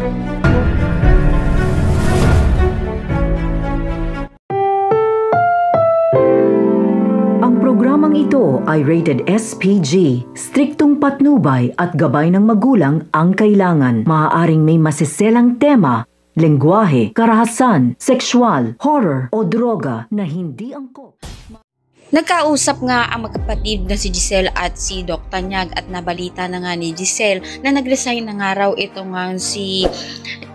Ang programang ito ay rated SPG. Striktong patnubay at gabay ng magulang ang kailangan. Maaaring may masiselang tema, lengguwahe, karahasan, sexual, horror o droga na hindi angkop. Nagkausap nga ang magkapatid na si Giselle at si Doc Tanyag at nabalita na nga ni Giselle na nag-resign na nga raw ito nga si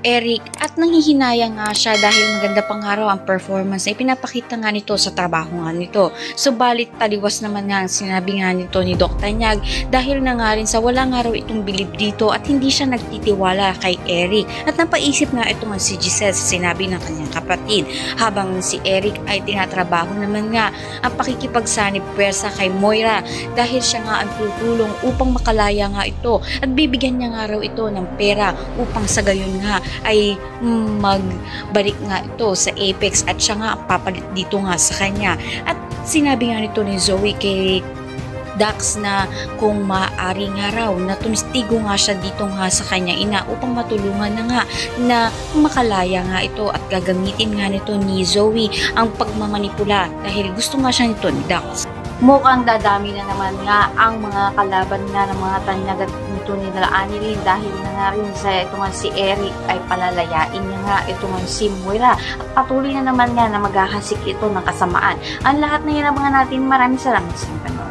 Eric at nanghihinayang nga siya dahil maganda pa nga raw ang performance na ipinapakita nga nito sa trabaho nga nito. Subalit taliwas naman nga ang sinabi nga nito ni Doc Tanyag dahil na nga rin sa wala nga raw itong bilib dito at hindi siya nagtitiwala kay Eric. At napaisip nga ito nga si Giselle sa sinabi ng kanyang kapatid habang si Eric ay tinatrabaho naman nga ang pakikipagsanib pwersa kay Moira dahil siya nga ang tutulong upang makalaya nga ito at bibigyan niya nga raw ito ng pera upang sa gayon nga ay magbalik nga ito sa Apex at siya nga papalit dito nga sa kanya. At sinabi nga nito ni Zoe kay Dax na kung maaari nga raw na tumistigo nga siya dito nga sa kanya ina upang matulungan na nga na makalaya nga ito at gagamitin nga nito ni Zoe ang pagmamanipula dahil gusto nga siya nito ni Dax. Mukhang dadami na naman nga ang mga kalaban nga ng mga Tanyag at nito ni Anilyn dahil na nga rin sa ito nga si Eric ay palalayain niya nga ito nga si Moira at patuloy na naman nga na maghahasik ito ng kasamaan. Ang lahat na yan ang mga natin, maraming salamat sa inyo.